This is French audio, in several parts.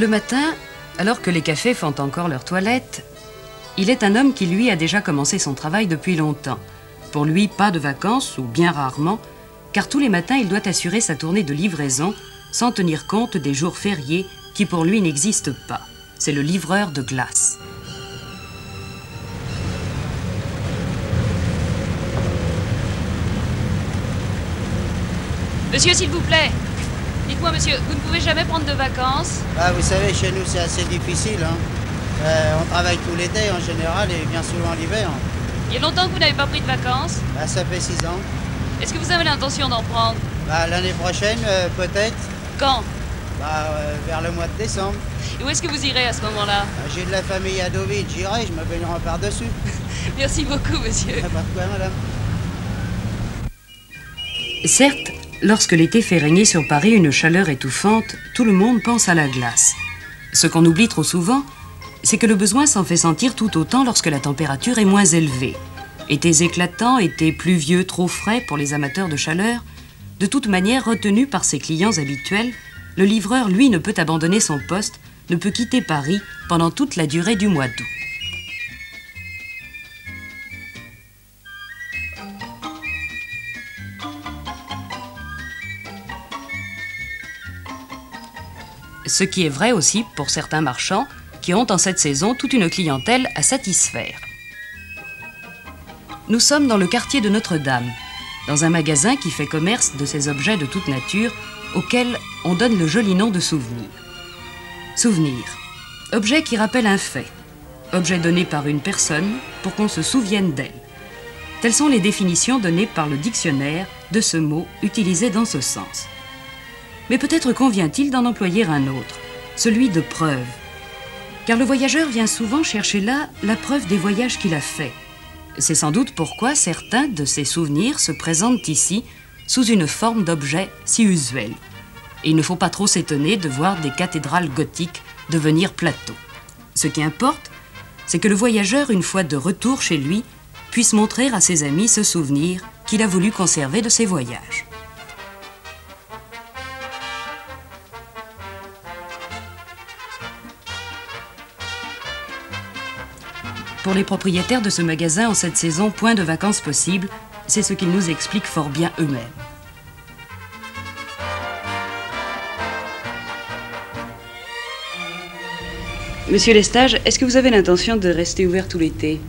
Le matin, alors que les cafés font encore leur toilette, il est un homme qui, lui, a déjà commencé son travail depuis longtemps. Pour lui, pas de vacances, ou bien rarement, car tous les matins, il doit assurer sa tournée de livraison sans tenir compte des jours fériés qui, pour lui, n'existent pas. C'est le livreur de glace. Monsieur, s'il vous plaît. Dites-moi, monsieur, vous ne pouvez jamais prendre de vacances? Ah, vous savez, chez nous, c'est assez difficile. Hein. On travaille tout l'été en général et bien souvent l'hiver. Il y a longtemps que vous n'avez pas pris de vacances? Bah, ça fait 6 ans. Est-ce que vous avez l'intention d'en prendre? Bah, l'année prochaine, peut-être. Quand? Bah, vers le mois de décembre. Et où est-ce que vous irez à ce moment-là? Bah, j'ai de la famille à Deauville, j'irai, je me baignerai par-dessus. Merci beaucoup, monsieur. Pas de quoi, madame. Certes, lorsque l'été fait régner sur Paris une chaleur étouffante, tout le monde pense à la glace. Ce qu'on oublie trop souvent, c'est que le besoin s'en fait sentir tout autant lorsque la température est moins élevée. Étés éclatants, étés pluvieux, trop frais pour les amateurs de chaleur, de toute manière retenu par ses clients habituels, le livreur, lui, ne peut abandonner son poste, ne peut quitter Paris pendant toute la durée du mois d'août. Ce qui est vrai aussi pour certains marchands qui ont en cette saison toute une clientèle à satisfaire. Nous sommes dans le quartier de Notre-Dame, dans un magasin qui fait commerce de ces objets de toute nature auxquels on donne le joli nom de souvenir. Souvenir, objet qui rappelle un fait, objet donné par une personne pour qu'on se souvienne d'elle. Telles sont les définitions données par le dictionnaire de ce mot utilisé dans ce sens. Mais peut-être convient-il d'en employer un autre, celui de preuve. Car le voyageur vient souvent chercher là la preuve des voyages qu'il a faits. C'est sans doute pourquoi certains de ces souvenirs se présentent ici sous une forme d'objet si usuel. Et il ne faut pas trop s'étonner de voir des cathédrales gothiques devenir plateaux. Ce qui importe, c'est que le voyageur, une fois de retour chez lui, puisse montrer à ses amis ce souvenir qu'il a voulu conserver de ses voyages. Pour les propriétaires de ce magasin en cette saison, point de vacances possible, c'est ce qu'ils nous expliquent fort bien eux-mêmes. Monsieur Lestage, est-ce que vous avez l'intention de rester ouvert tout l'été?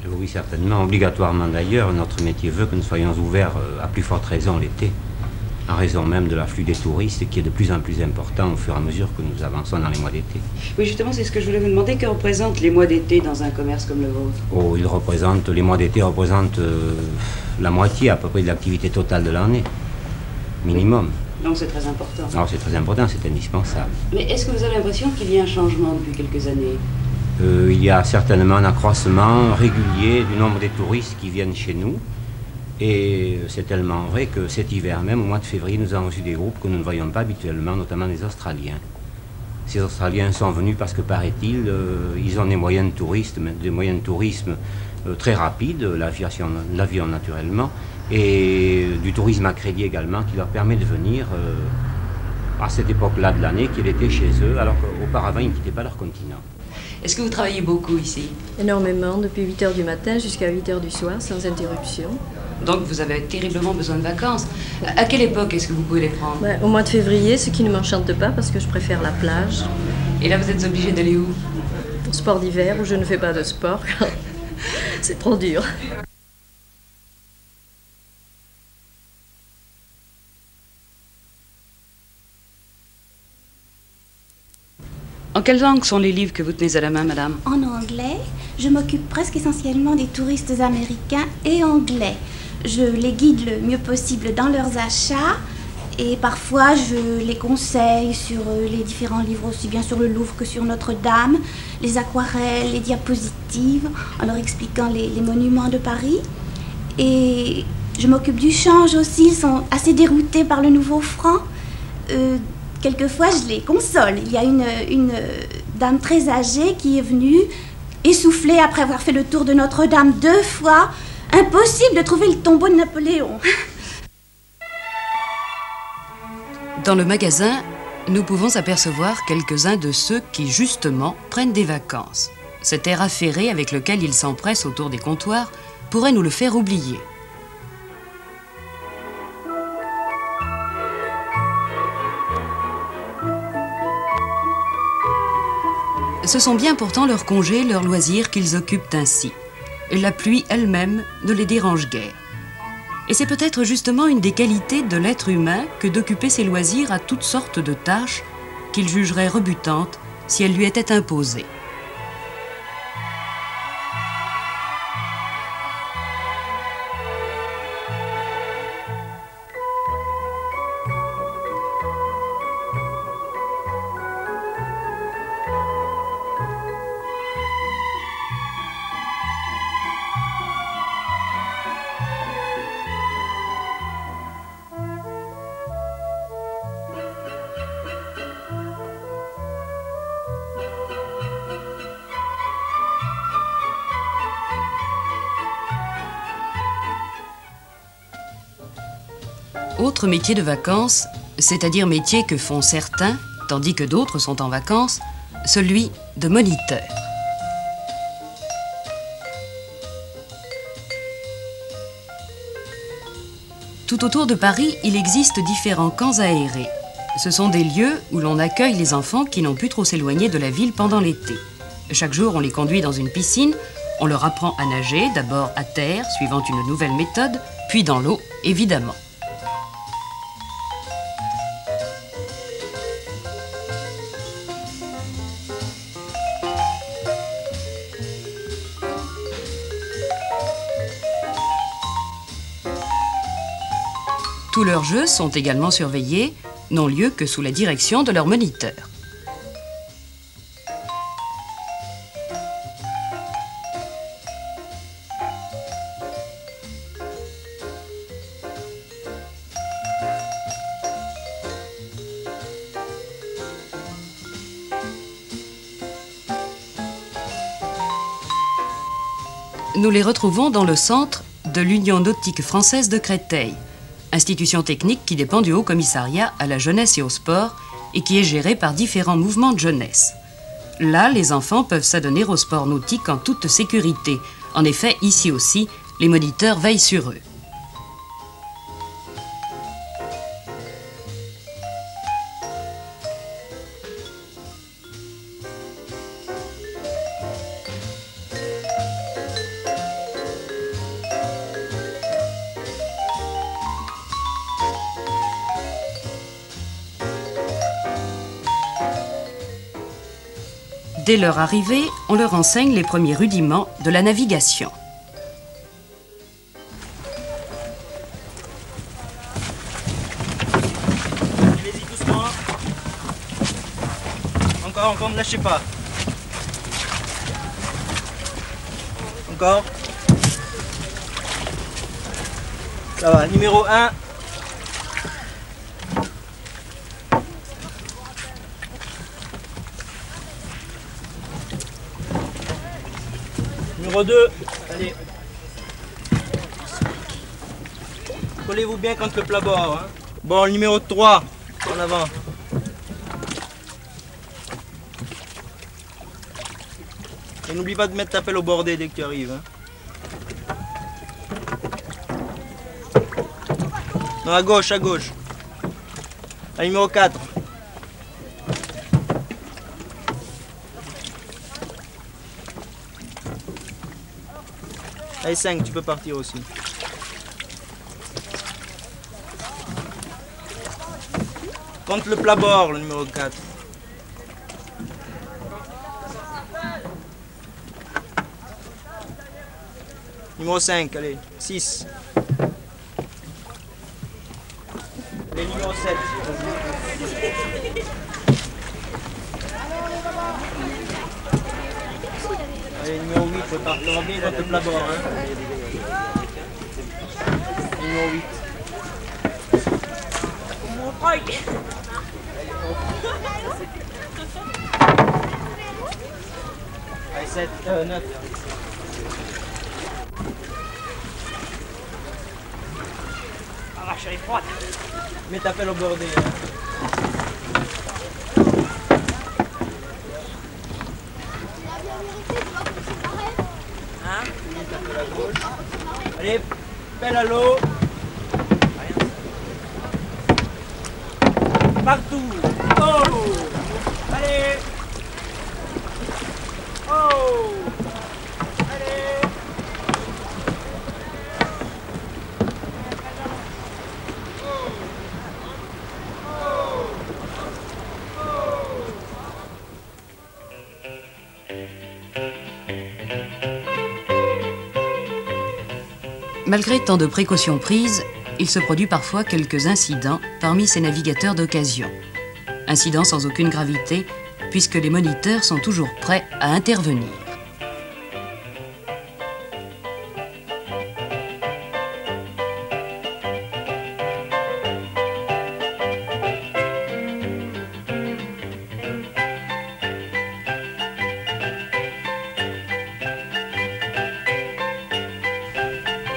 Oui, certainement, obligatoirement d'ailleurs. Notre métier veut que nous soyons ouverts à plus forte raison l'été, en raison même de l'afflux des touristes qui est de plus en plus important au fur et à mesure que nous avançons dans les mois d'été. Oui, justement, c'est ce que je voulais vous demander. Que représentent les mois d'été dans un commerce comme le vôtre? Oh, les mois d'été représentent la moitié à peu près de l'activité totale de l'année, minimum. Donc c'est très important. Alors c'est très important, c'est indispensable. Mais est-ce que vous avez l'impression qu'il y a un changement depuis quelques années? Il y a certainement un accroissement régulier du nombre des touristes qui viennent chez nous. Et c'est tellement vrai que cet hiver même, au mois de février, nous avons reçu des groupes que nous ne voyons pas habituellement, notamment les Australiens. Ces Australiens sont venus parce que, paraît-il, ils ont des moyens de tourisme très rapides, l'avion naturellement, et du tourisme à crédit également, qui leur permet de venir à cette époque-là de l'année, qu'il était chez eux, alors qu'auparavant, ils ne quittaient pas leur continent. Est-ce que vous travaillez beaucoup ici? Énormément, depuis 8 h du matin jusqu'à 8 h du soir, sans interruption. Donc vous avez terriblement besoin de vacances. À quelle époque est-ce que vous pouvez les prendre? Au mois de février, ce qui ne m'enchante pas parce que je préfère la plage. Et là, vous êtes obligé d'aller où? Au sport d'hiver, où je ne fais pas de sport. C'est trop dur. En quelle langue sont les livres que vous tenez à la main, madame? En anglais. Je m'occupe presque essentiellement des touristes américains et anglais. Je les guide le mieux possible dans leurs achats et parfois je les conseille sur les différents livres, aussi bien sur le Louvre que sur Notre-Dame, les aquarelles, les diapositives, en leur expliquant les monuments de Paris. Et je m'occupe du change aussi, ils sont assez déroutés par le nouveau franc. Quelquefois, je les console. Il y a une dame très âgée qui est venue, essoufflée après avoir fait le tour de Notre-Dame 2 fois. Impossible de trouver le tombeau de Napoléon. Dans le magasin, nous pouvons apercevoir quelques-uns de ceux qui, justement, prennent des vacances. Cet air affairé avec lequel ils s'empressent autour des comptoirs pourrait nous le faire oublier. Ce sont bien pourtant leurs congés, leurs loisirs qu'ils occupent ainsi. La pluie elle-même ne les dérange guère. Et c'est peut-être justement une des qualités de l'être humain que d'occuper ses loisirs à toutes sortes de tâches qu'il jugerait rebutantes si elles lui étaient imposées. Autre métier de vacances, c'est-à-dire métier que font certains, tandis que d'autres sont en vacances, celui de moniteur. Tout autour de Paris, il existe différents camps aérés. Ce sont des lieux où l'on accueille les enfants qui n'ont pu trop s'éloigner de la ville pendant l'été. Chaque jour, on les conduit dans une piscine, on leur apprend à nager, d'abord à terre, suivant une nouvelle méthode, puis dans l'eau, évidemment. Tous leurs jeux sont également surveillés, n'ont lieu que sous la direction de leur moniteur. Nous les retrouvons dans le centre de l'Union nautique française de Créteil, institution technique qui dépend du Haut Commissariat à la jeunesse et au sport et qui est gérée par différents mouvements de jeunesse. Là, les enfants peuvent s'adonner au sport nautique en toute sécurité. En effet, ici aussi, les moniteurs veillent sur eux. Dès leur arrivée, on leur enseigne les premiers rudiments de la navigation. Allez-y doucement. Encore, ne lâchez pas. Encore. Ça va, numéro 1. Numéro 2, allez. Collez-vous bien contre le plat-bord. Hein. Bon, le numéro 3, en avant. Et n'oublie pas de mettre ta pelle au bordé dès que tu arrives. Hein. Non, à gauche, à gauche. Allez, numéro 4. Allez, 5, tu peux partir aussi. Contre le plat-bord, le numéro 4. Numéro 5, allez, 6. Allez, numéro 7. Allez, numéro 8, repartira bien contre le plat-bord. Hein. Numéro 8. Allez, 7, 9. Ah, je suis froide. Mets ta pelle au bordé. Hein. Allez, pelle à l'eau. Partout. Oh. Allez. Oh. Allez. Malgré tant de précautions prises, il se produit parfois quelques incidents parmi ces navigateurs d'occasion. Incidents sans aucune gravité, puisque les moniteurs sont toujours prêts à intervenir.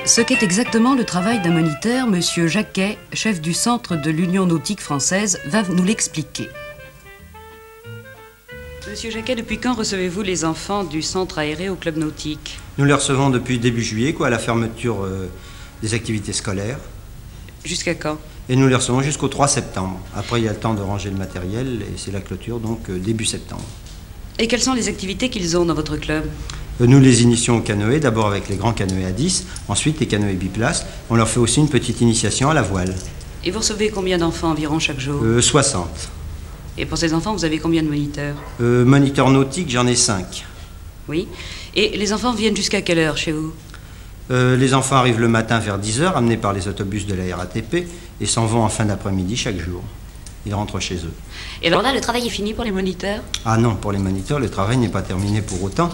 Ce qu'est exactement le travail d'un moniteur, M. Jacquet, chef du centre de l'Union nautique française, va nous l'expliquer. Monsieur Jacquet, depuis quand recevez-vous les enfants du centre aéré au club nautique? Nous les recevons depuis début juillet, à la fermeture des activités scolaires. Jusqu'à quand? Et nous les recevons jusqu'au 3 septembre. Après, il y a le temps de ranger le matériel et c'est la clôture, donc début septembre. Et quelles sont les activités qu'ils ont dans votre club? Nous les initions au canoë, d'abord avec les grands canoës à 10, ensuite les canoës biplaces. On leur fait aussi une petite initiation à la voile. Et vous recevez combien d'enfants environ chaque jour? 60. Et pour ces enfants, vous avez combien de moniteurs? Moniteurs nautiques, j'en ai 5. Oui. Et les enfants viennent jusqu'à quelle heure chez vous? Les enfants arrivent le matin vers 10h, amenés par les autobus de la RATP, et s'en vont en fin d'après-midi chaque jour. Ils rentrent chez eux. Et alors là, le travail est fini pour les moniteurs? Ah non, pour les moniteurs, le travail n'est pas terminé pour autant.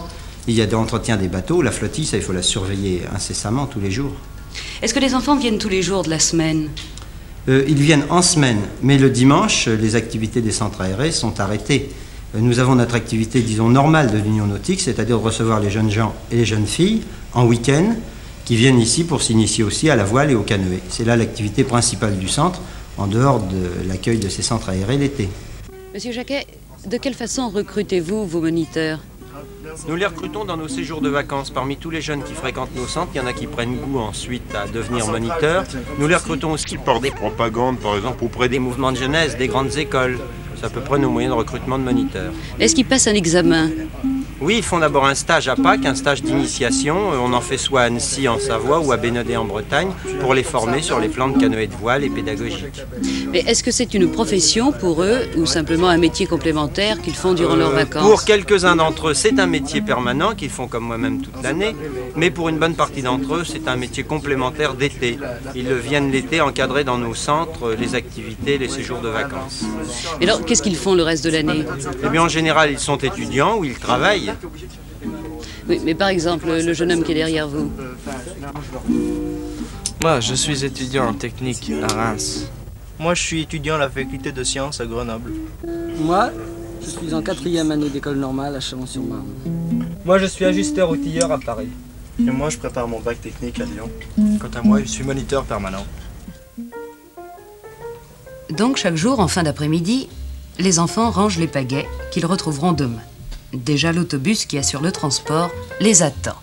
Il y a des entretiens des bateaux, la flottille, ça, il faut la surveiller incessamment tous les jours. Est-ce que les enfants viennent tous les jours de la semaine? Ils viennent en semaine, mais le dimanche, les activités des centres aérés sont arrêtées. Nous avons notre activité, disons, normale de l'Union nautique, c'est-à-dire de recevoir les jeunes gens et les jeunes filles en week-end, qui viennent ici pour s'initier aussi à la voile et au canoë. C'est là l'activité principale du centre, en dehors de l'accueil de ces centres aérés l'été. Monsieur Jacquet, de quelle façon recrutez-vous vos moniteurs? Nous les recrutons dans nos séjours de vacances. Parmi tous les jeunes qui fréquentent nos centres, il y en a qui prennent goût ensuite à devenir moniteurs. Nous les recrutons aussi par des propagandes, par exemple, auprès des mouvements de jeunesse, des grandes écoles. C'est à peu près nos moyens de recrutement de moniteurs. Est-ce qu'ils passent un examen? Oui, ils font d'abord un stage à Pâques, un stage d'initiation. On en fait soit à Annecy en Savoie ou à Bénodet en Bretagne pour les former sur les plans de canoë de voile et pédagogique. Mais est-ce que c'est une profession pour eux ou simplement un métier complémentaire qu'ils font durant leurs vacances? Pour quelques-uns d'entre eux, c'est un métier permanent qu'ils font comme moi-même toute l'année. Mais pour une bonne partie d'entre eux, c'est un métier complémentaire d'été. Ils viennent l'été encadrer dans nos centres les activités, les séjours de vacances. Et alors, qu'est-ce qu'ils font le reste de l'année? Eh bien, en général, ils sont étudiants ou ils travaillent. Oui, mais par exemple, le jeune homme qui est derrière vous. Moi, je suis étudiant en technique à Reims. Moi, je suis étudiant à la faculté de sciences à Grenoble. Moi, je suis en 4e année d'école normale à Chalon-sur-Marne. Moi, je suis ajusteur outilleur à Paris. Et moi, je prépare mon bac technique à Lyon. Quant à moi, je suis moniteur permanent. Donc, chaque jour, en fin d'après-midi, les enfants rangent les pagaies qu'ils retrouveront demain. Déjà, l'autobus qui assure le transport les attend.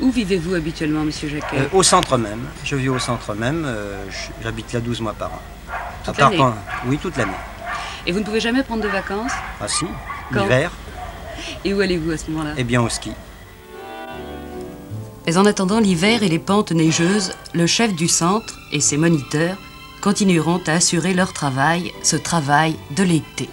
Où vivez-vous habituellement, monsieur Jacquet? Au centre même. Je vis au centre même. J'habite là 12 mois par an. Toute l'année? Oui, toute l'année. Et vous ne pouvez jamais prendre de vacances? Ah si, Quand? l'hiver. Et où allez-vous à ce moment-là? Eh bien au ski. Mais en attendant l'hiver et les pentes neigeuses, le chef du centre et ses moniteurs continueront à assurer leur travail, ce travail de l'été.